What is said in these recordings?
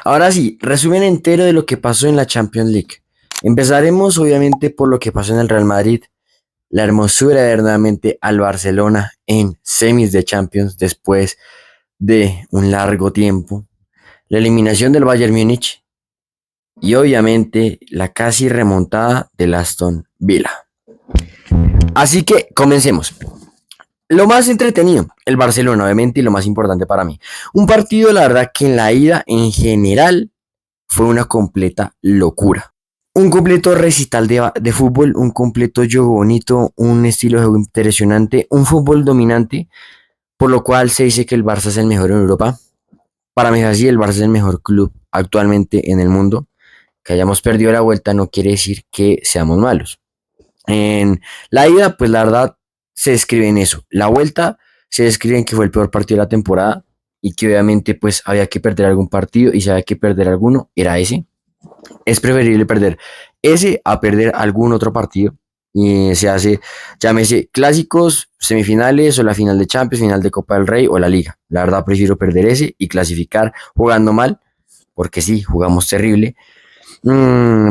Ahora sí, resumen entero de lo que pasó en la Champions League. Empezaremos obviamente por lo que pasó en el Real Madrid, la hermosura de ver nuevamente al Barcelona en semis de Champions después de un largo tiempo, la eliminación del Bayern Múnich y obviamente la casi remontada del Aston Villa. Así que comencemos. Lo más entretenido, el Barcelona, obviamente, y lo más importante para mí. Un partido, la verdad, que en la ida, en general, fue una completa locura. Un completo recital de fútbol, un completo juego bonito, un estilo de juego impresionante, un fútbol dominante, por lo cual se dice que el Barça es el mejor en Europa. Para mí es así, el Barça es el mejor club actualmente en el mundo. Que hayamos perdido la vuelta no quiere decir que seamos malos. En la ida, pues la verdad, se describe en eso. La vuelta se describe en que fue el peor partido de la temporada y que obviamente pues había que perder algún partido y si había que perder alguno, era ese. Es preferible perder ese a perder algún otro partido. Y se hace, llámese clásicos, semifinales o la final de Champions, final de Copa del Rey o la Liga. La verdad prefiero perder ese y clasificar jugando mal, porque sí, jugamos terrible,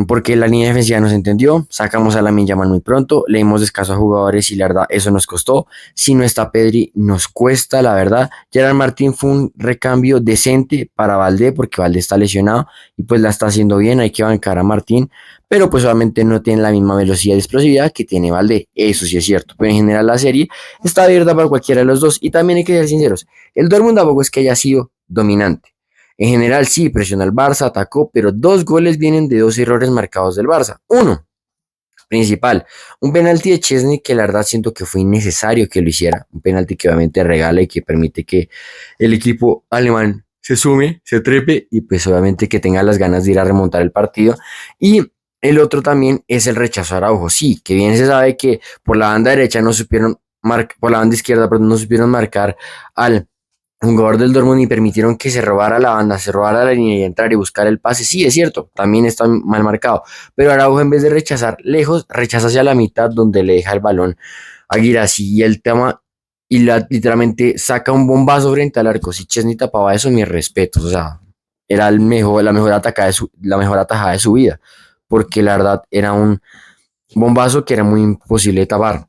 porque la línea defensiva nos entendió, sacamos a Lamine Yamal muy pronto, le dimos descanso a jugadores y la verdad eso nos costó. Si no está Pedri, nos cuesta, la verdad. Gerard Martín fue un recambio decente para Valdé, porque Valdé está lesionado y pues la está haciendo bien, hay que bancar a Martín, pero pues obviamente no tiene la misma velocidad y explosividad que tiene Valdé, eso sí es cierto, pero en general la serie está abierta para cualquiera de los dos y también hay que ser sinceros, el Dortmund tampoco es que haya sido dominante. En general sí, presionó al Barça, atacó, pero dos goles vienen de dos errores marcados del Barça. Uno, principal, un penalti de Chesney que la verdad siento que fue innecesario que lo hiciera. Un penalti que obviamente regala y que permite que el equipo alemán se sume, se trepe y pues obviamente que tenga las ganas de ir a remontar el partido. Y el otro también es el rechazo a Araujo. Sí, que bien se sabe que por la banda derecha no supieron por la banda izquierda, pero no supieron marcar al jugador del Dortmund y permitieron que se robara la banda, se robara la línea y entrar y buscar el pase. Sí, es cierto, también está mal marcado. Pero Araujo en vez de rechazar lejos, rechaza hacia la mitad donde le deja el balón a Guirassy y el tema literalmente saca un bombazo frente al arco. Si Chesney tapaba eso, mis respetos. O sea, era la mejor atajada de su vida. Porque la verdad era un bombazo que era muy imposible de tapar.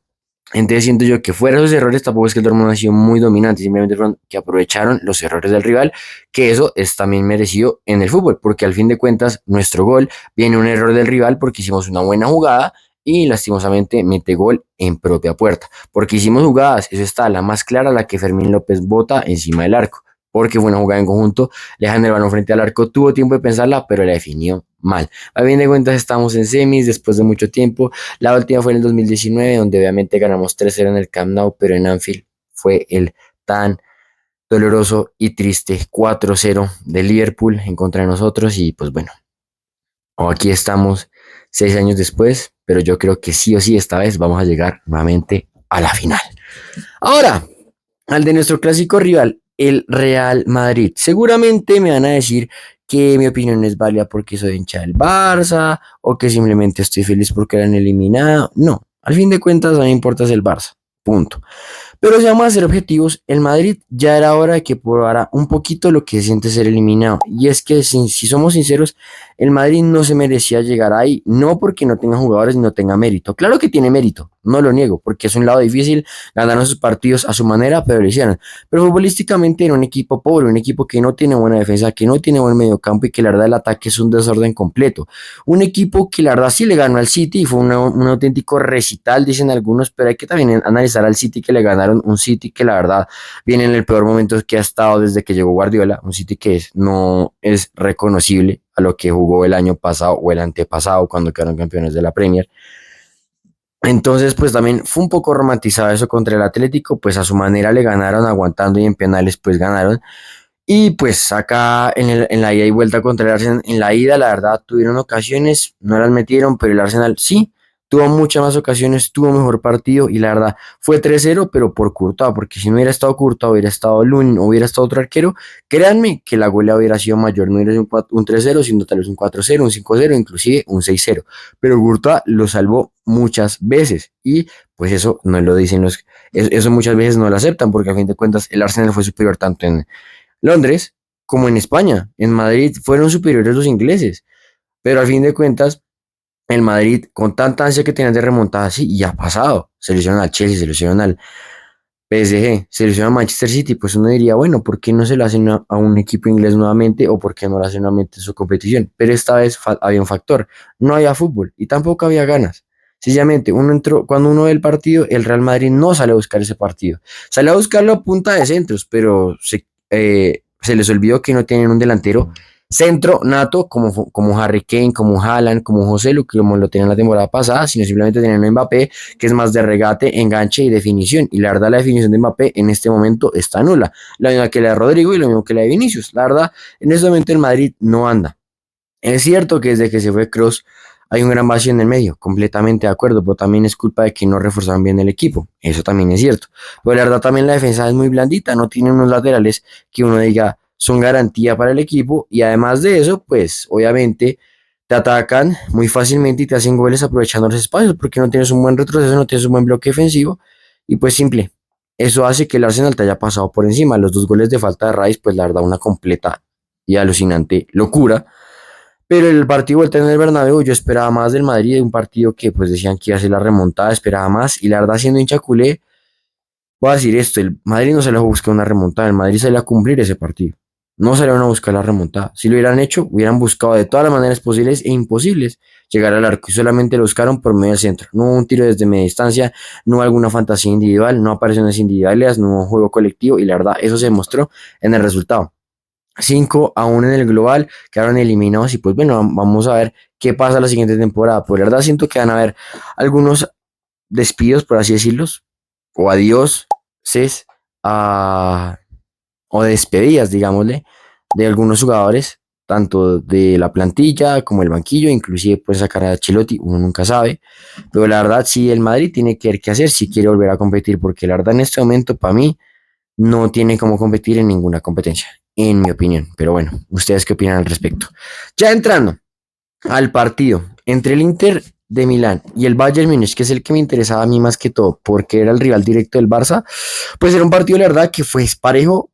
Entonces siento yo que fuera de esos errores tampoco es que el Dortmund ha sido muy dominante, simplemente fueron que aprovecharon los errores del rival, que eso es también merecido en el fútbol, porque al fin de cuentas nuestro gol viene un error del rival porque hicimos una buena jugada y lastimosamente mete gol en propia puerta, porque hicimos jugadas, eso está, la más clara, la que Fermín López bota encima del arco, porque fue una jugada en conjunto, le dejan el balón frente al arco, tuvo tiempo de pensarla, pero la definió mal. A fin de cuentas estamos en semis después de mucho tiempo. La última fue en el 2019, donde obviamente ganamos 3-0 en el Camp Nou, pero en Anfield fue el tan doloroso y triste 4-0 de Liverpool en contra de nosotros. Y pues bueno, aquí estamos 6 años después, pero yo creo que sí o sí esta vez vamos a llegar nuevamente a la final. Ahora, al de nuestro clásico rival, el Real Madrid. Seguramente me van a decir que mi opinión es válida porque soy hincha del Barça o que simplemente estoy feliz porque eran eliminados. No, al fin de cuentas no me importa es el Barça. Punto. Pero si vamos a ser objetivos, el Madrid ya era hora de que probara un poquito lo que se siente ser eliminado. Y es que si somos sinceros, el Madrid no se merecía llegar ahí, no porque no tenga jugadores ni no tenga mérito. Claro que tiene mérito, no lo niego, porque es un lado difícil, ganaron sus partidos a su manera, pero lo hicieron. Pero futbolísticamente era un equipo pobre, un equipo que no tiene buena defensa, que no tiene buen mediocampo y que la verdad el ataque es un desorden completo. Un equipo que la verdad sí le ganó al City y fue un auténtico recital, dicen algunos, pero hay que también analizar al City que le ganaron, un City que la verdad viene en el peor momento que ha estado desde que llegó Guardiola, un City que no es reconocible a lo que jugó el año pasado o el antepasado cuando quedaron campeones de la Premier. Entonces, pues también fue un poco romantizado eso contra el Atlético, pues a su manera le ganaron aguantando y en penales pues ganaron. Y pues acá en la ida y vuelta contra el Arsenal, en la ida la verdad tuvieron ocasiones, no las metieron, pero el Arsenal sí, tuvo muchas más ocasiones, tuvo mejor partido y la verdad fue 3-0 pero por Courtois, porque si no hubiera estado Courtois, hubiera estado Lunin, hubiera estado otro arquero, créanme que la goleada hubiera sido mayor, no hubiera sido un 3-0, sino tal vez un 4-0, un 5-0, inclusive un 6-0, pero Courtois lo salvó muchas veces y pues eso no lo dicen eso muchas veces no lo aceptan porque a fin de cuentas el Arsenal fue superior tanto en Londres como en España. En Madrid fueron superiores los ingleses, pero al fin de cuentas, el Madrid, con tanta ansia que tenían de remontada, sí, y ha pasado. Se lo hicieron al Chelsea, se lo hicieron al PSG, se lo hicieron al Manchester City, pues uno diría, bueno, ¿por qué no se lo hacen a un equipo inglés nuevamente o por qué no lo hacen nuevamente en su competición? Pero esta vez había un factor, no había fútbol y tampoco había ganas. Sencillamente, uno entró, cuando uno ve el partido, el Real Madrid no sale a buscar ese partido. Sale a buscarlo a punta de centros, pero se les olvidó que no tienen un delantero centro nato como Harry Kane, como Haaland, como José Lu, como lo tenían la temporada pasada, sino simplemente tenían un Mbappé que es más de regate, enganche y definición. Y la verdad, la definición de Mbappé en este momento está nula. La misma que la de Rodrigo y lo mismo que la de Vinicius. La verdad, en este momento el Madrid no anda. Es cierto que desde que se fue Kroos hay un gran vacío en el medio, completamente de acuerdo, pero también es culpa de que no reforzaron bien el equipo, eso también es cierto. Pero la verdad también la defensa es muy blandita, no tiene unos laterales que uno diga son garantía para el equipo y además de eso, pues obviamente te atacan muy fácilmente y te hacen goles aprovechando los espacios porque no tienes un buen retroceso, no tienes un buen bloque defensivo y pues simple. Eso hace que el Arsenal te haya pasado por encima. Los dos goles de falta de Rice, pues la verdad, una completa y alucinante locura. Pero el partido vuelta en el Bernabéu, yo esperaba más del Madrid, un partido que pues decían que iba a ser la remontada, esperaba más, y la verdad siendo hincha culé, voy a decir esto, el Madrid no se le busca una remontada, el Madrid salió a cumplir ese partido, no salieron a buscar la remontada, si lo hubieran hecho, hubieran buscado de todas las maneras posibles e imposibles llegar al arco, y solamente lo buscaron por medio del centro, no hubo un tiro desde media distancia, no hubo alguna fantasía individual, no apariciones individuales, no hubo un juego colectivo, y la verdad eso se demostró en el resultado. 5-1 en el global, quedaron eliminados y pues bueno, vamos a ver qué pasa la siguiente temporada. Por la verdad siento que van a haber algunos despidos, por así decirlos, o adiós, ses, a, o despedidas, digámosle, de algunos jugadores, tanto de la plantilla como el banquillo, inclusive puede sacar a Chilotti, uno nunca sabe, pero la verdad sí el Madrid tiene que ver qué hacer si quiere volver a competir, porque la verdad en este momento para mí no tiene cómo competir en ninguna competencia, en mi opinión. Pero bueno, ¿ustedes qué opinan al respecto? Ya entrando al partido entre el Inter de Milán y el Bayern Múnich, que es el que me interesaba a mí más que todo, porque era el rival directo del Barça, pues era un partido, la verdad, que fue parejo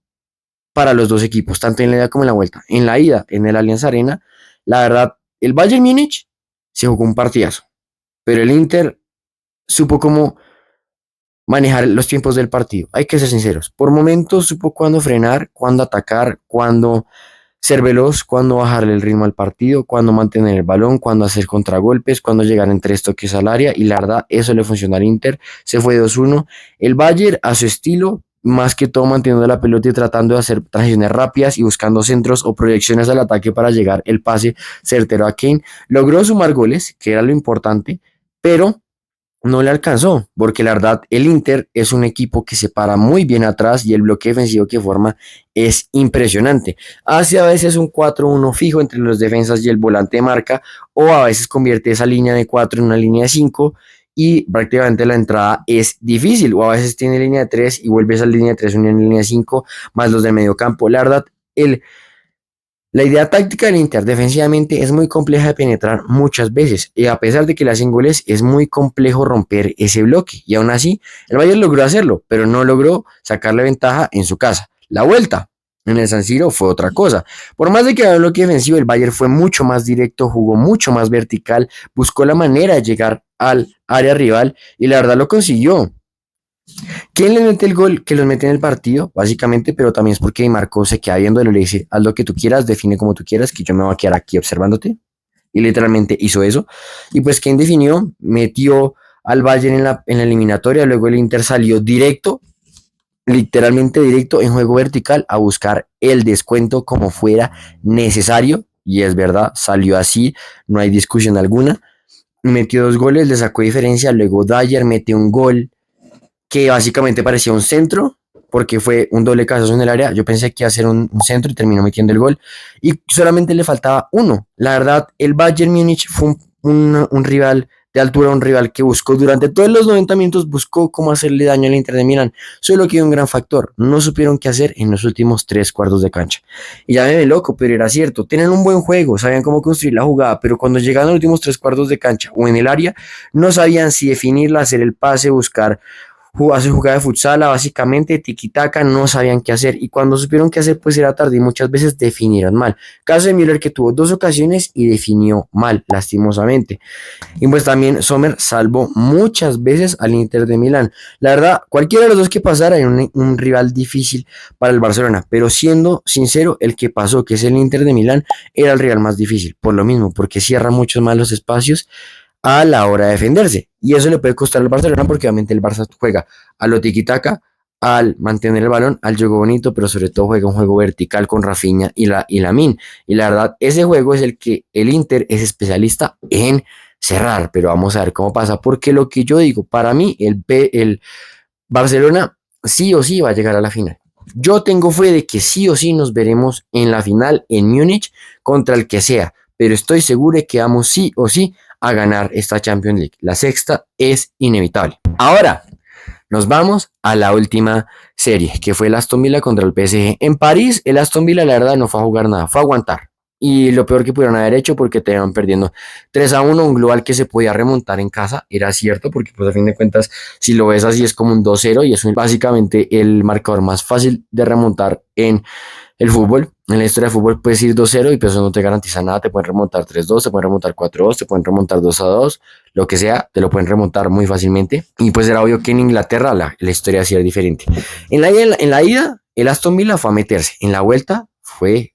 para los dos equipos, tanto en la ida como en la vuelta. En la ida, en el Allianz Arena, la verdad, el Bayern Múnich se jugó un partidazo, pero el Inter supo cómo manejar los tiempos del partido. Hay que ser sinceros. Por momentos supo cuándo frenar, cuándo atacar, cuándo ser veloz, cuándo bajarle el ritmo al partido, cuándo mantener el balón, cuándo hacer contragolpes, cuándo llegar en tres toques al área. Y la verdad, eso le funcionó al Inter. Se fue 2-1. El Bayern, a su estilo, más que todo manteniendo la pelota y tratando de hacer transiciones rápidas y buscando centros o proyecciones al ataque para llegar el pase certero a Kane. Logró sumar goles, que era lo importante, pero no le alcanzó, porque la verdad el Inter es un equipo que se para muy bien atrás y el bloque defensivo que forma es impresionante. Hace a veces un 4-1 fijo entre los defensas y el volante de marca, o a veces convierte esa línea de 4 en una línea de 5 y prácticamente la entrada es difícil, o a veces tiene línea de 3 y vuelve esa línea de 3 una línea de 5 más los del medio campo. La verdad, la idea táctica del Inter defensivamente es muy compleja de penetrar muchas veces y a pesar de que le hacen goles es muy complejo romper ese bloque y aún así el Bayern logró hacerlo, pero no logró sacarle ventaja en su casa. La vuelta en el San Siro fue otra cosa. Por más de que había bloque defensivo, el Bayern fue mucho más directo, jugó mucho más vertical, buscó la manera de llegar al área rival y la verdad lo consiguió. ¿Quién le mete el gol que los mete en el partido? Básicamente, pero también es porque Marco se queda viéndolo y le dice, haz lo que tú quieras, define como tú quieras, que yo me voy a quedar aquí observándote. Y literalmente hizo eso. Y pues, ¿quién definió? Metió al Bayern en la eliminatoria, luego el Inter salió directo, literalmente directo en juego vertical a buscar el descuento como fuera necesario. Y es verdad, salió así, no hay discusión alguna. Metió 2 goles, le sacó diferencia, luego Dyer metió un gol que básicamente parecía un centro, porque fue un doble cabezazo en el área. Yo pensé que iba a ser un centro y terminó metiendo el gol. Y solamente le faltaba uno. La verdad, el Bayern Múnich fue un rival de altura, un rival que buscó durante todos los 90 minutos, buscó cómo hacerle daño al Inter de Milán. Solo que hay un gran factor. No supieron qué hacer en los últimos 3 cuartos de cancha. Y ya me ve loco, pero era cierto. Tenían un buen juego, sabían cómo construir la jugada, pero cuando llegaban a los últimos 3 cuartos de cancha o en el área, no sabían si definirla, hacer el pase, buscar hacer jugada de futsal, básicamente tiki-taka, no sabían qué hacer y cuando supieron qué hacer pues era tarde y muchas veces definieron mal. Caso de Müller que tuvo 2 ocasiones y definió mal, lastimosamente. Y pues también Sommer salvó muchas veces al Inter de Milán. La verdad, cualquiera de los dos que pasara era un rival difícil para el Barcelona, pero siendo sincero, el que pasó, que es el Inter de Milán, era el rival más difícil, por lo mismo, porque cierra muchos más los espacios a la hora de defenderse. Y eso le puede costar al Barcelona porque obviamente el Barça juega a lo tiki-taka, al mantener el balón, al juego bonito, pero sobre todo juega un juego vertical con Rafinha y Lamine. Y la verdad, ese juego es el que el Inter es especialista en cerrar, pero vamos a ver cómo pasa, porque lo que yo digo, para mí, el Barcelona sí o sí va a llegar a la final. Yo tengo fe de que sí o sí nos veremos en la final en Múnich contra el que sea, pero estoy seguro de que vamos sí o sí a ganar esta Champions League. La sexta es inevitable. Ahora, nos vamos a la última serie, que fue el Aston Villa contra el PSG. En París, el Aston Villa, la verdad, no fue a jugar nada, fue a aguantar. Y lo peor que pudieron haber hecho porque te iban perdiendo 3-1, un global que se podía remontar en casa, era cierto, porque pues a fin de cuentas, si lo ves así es como un 2-0 y es básicamente el marcador más fácil de remontar en el fútbol. En la historia del fútbol puedes ir 2-0 y pues eso no te garantiza nada, te pueden remontar 3-2, te pueden remontar 4-2, te pueden remontar 2-2, lo que sea, te lo pueden remontar muy fácilmente. Y pues era obvio que en Inglaterra la historia así era diferente. En la ida, el Aston Villa fue a meterse, en la vuelta fue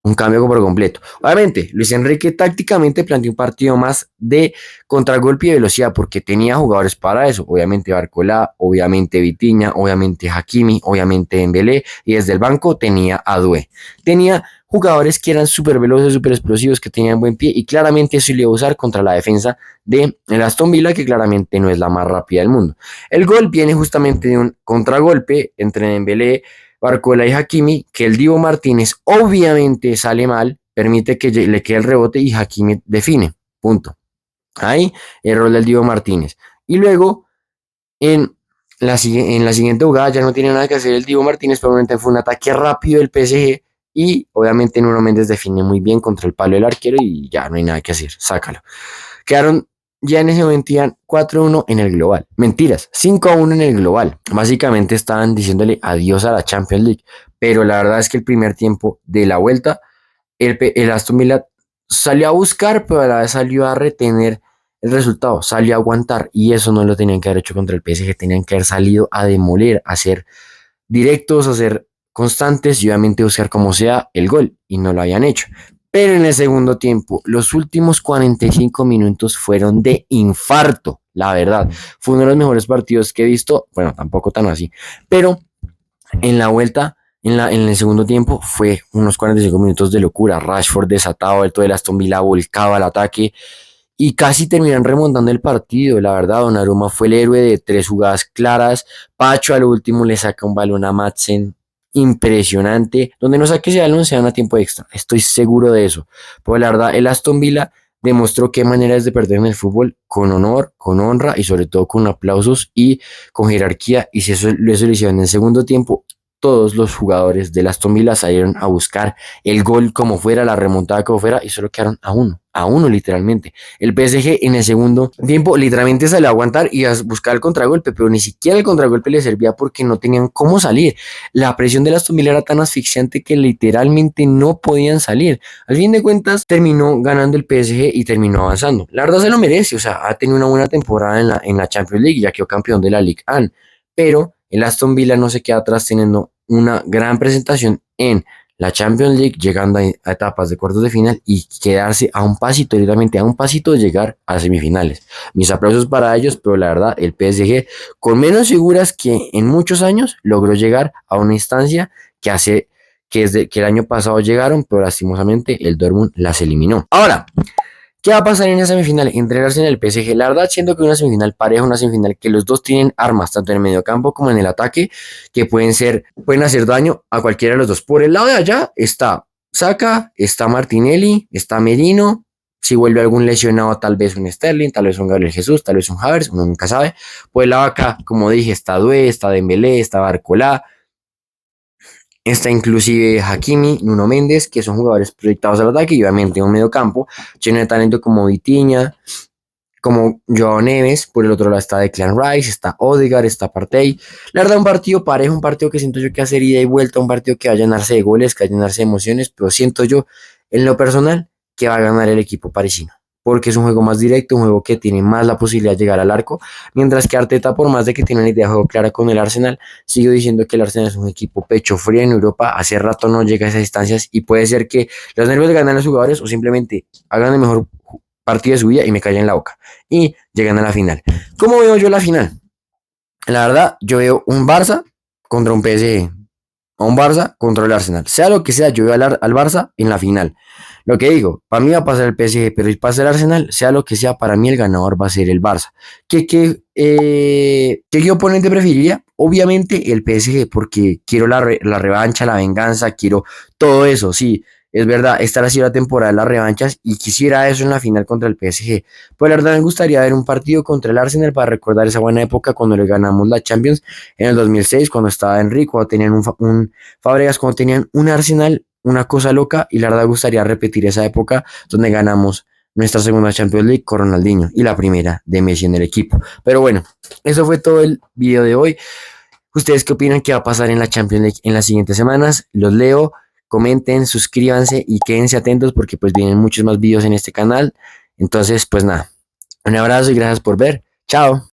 un cambio por completo. Obviamente, Luis Enrique tácticamente planteó un partido más de contragolpe y velocidad porque tenía jugadores para eso. Obviamente Barcola, obviamente Vitinha, obviamente Hakimi, obviamente Dembélé y desde el banco tenía a Doué. Tenía jugadores que eran súper veloces, súper explosivos, que tenían buen pie y claramente eso iba a usar contra la defensa de el Aston Villa, que claramente no es la más rápida del mundo. El gol viene justamente de un contragolpe entre Dembélé, Barcola y Hakimi, que el Divo Martínez obviamente sale mal, permite que le quede el rebote y Hakimi define. Punto. Ahí, error del Divo Martínez. Y luego, en la siguiente jugada ya no tiene nada que hacer el Divo Martínez, probablemente fue un ataque rápido del PSG y obviamente Nuno Méndez define muy bien contra el palo del arquero y ya no hay nada que hacer, sácalo. Quedaron ya en ese momento iban 4-1 en el global. Mentiras, 5-1 en el global. Básicamente estaban diciéndole adiós a la Champions League. Pero la verdad es que el primer tiempo de la vuelta, el Aston Villa salió a buscar, pero a la vez salió a retener el resultado, salió a aguantar. Y eso no lo tenían que haber hecho contra el PSG, tenían que haber salido a demoler, a ser directos, a ser constantes y obviamente buscar como sea el gol. Y no lo habían hecho. Pero en el segundo tiempo, los últimos 45 minutos fueron de infarto, la verdad. Fue uno de los mejores partidos que he visto, bueno, tampoco tan así, pero en la vuelta, en el segundo tiempo, fue unos 45 minutos de locura. Rashford desatado, el todo el Aston Villa volcaba al ataque y casi terminan remontando el partido. La verdad, Donnarumma fue el héroe de 3 jugadas claras. Pacho al último le saca un balón a Madsen impresionante. Donde no saque ese balón se dan a tiempo extra. Estoy seguro de eso. Pues la verdad, el Aston Villa demostró qué manera es de perder en el fútbol con honor, con honra y sobre todo con aplausos y con jerarquía. Y si eso lo hicieron en el segundo tiempo, todos los jugadores del Aston Villa salieron a buscar el gol como fuera, la remontada como fuera y solo quedaron a uno literalmente. El PSG en el segundo tiempo literalmente salió a aguantar y a buscar el contragolpe, pero ni siquiera el contragolpe le servía porque no tenían cómo salir. La presión de Aston Villa era tan asfixiante que literalmente no podían salir. Al fin de cuentas terminó ganando el PSG y terminó avanzando. La verdad se lo merece, o sea, ha tenido una buena temporada en la Champions League, ya quedó campeón de la Ligue 1, pero el Aston Villa no se queda atrás teniendo una gran presentación en la Champions League, llegando a etapas de cuartos de final y quedarse a un pasito, literalmente a un pasito de llegar a semifinales. Mis aplausos para ellos, pero la verdad, el PSG, con menos figuras que en muchos años, logró llegar a una instancia que desde que el año pasado llegaron, pero lastimosamente el Dortmund las eliminó. Ahora, ¿qué va a pasar en esa semifinal? Entre el Arsenal y el PSG. La verdad, siento que una semifinal pareja, una semifinal que los dos tienen armas, tanto en el mediocampo como en el ataque, que pueden hacer daño a cualquiera de los dos. Por el lado de allá está Saka, está Martinelli, está Merino. Si vuelve algún lesionado, tal vez un Sterling, tal vez un Gabriel Jesús, tal vez un Havertz, uno nunca sabe. Por el lado de acá, como dije, está Doué, está Dembélé, está Barcola. Está inclusive Hakimi, Nuno Méndez, que son jugadores proyectados al ataque y obviamente un medio campo lleno de talento como Vitinha, como Joao Neves, por el otro lado está Declan Rice, está Odegaard, está Partey. La verdad, un partido parejo, un partido que siento yo que hacer ida y vuelta, un partido que va a llenarse de goles, que va a llenarse de emociones, pero siento yo, en lo personal, que va a ganar el equipo parisino. Porque es un juego más directo, un juego que tiene más la posibilidad de llegar al arco, mientras que Arteta, por más de que tiene una idea de juego clara con el Arsenal, sigo diciendo que el Arsenal es un equipo pecho frío en Europa, hace rato no llega a esas distancias y puede ser que los nervios le ganen a los jugadores o simplemente hagan el mejor partido de su vida y me callen la boca y llegan a la final. ¿Cómo veo yo la final? La verdad, yo veo un Barça contra un PSG, o un Barça contra el Arsenal. Sea lo que sea, yo veo al Barça en la final. Lo que digo, para mí va a pasar el PSG, pero si pasa el Arsenal, sea lo que sea, para mí el ganador va a ser el Barça. ¿Qué oponente preferiría? Obviamente el PSG, porque quiero la revancha, la venganza, quiero todo eso, sí. Es verdad, esta ha sido la temporada de las revanchas y quisiera eso en la final contra el PSG. Pues la verdad me gustaría ver un partido contra el Arsenal para recordar esa buena época cuando le ganamos la Champions en el 2006, cuando estaba Enrique, cuando tenían un Fábregas, cuando tenían un Arsenal, una cosa loca, y la verdad me gustaría repetir esa época donde ganamos nuestra segunda Champions League con Ronaldinho y la primera de Messi en el equipo. Pero bueno, eso fue todo el video de hoy. ¿Ustedes qué opinan que va a pasar en la Champions League en las siguientes semanas? Los leo, comenten, suscríbanse y quédense atentos porque pues vienen muchos más videos en este canal. Entonces, pues nada, un abrazo y gracias por ver. Chao.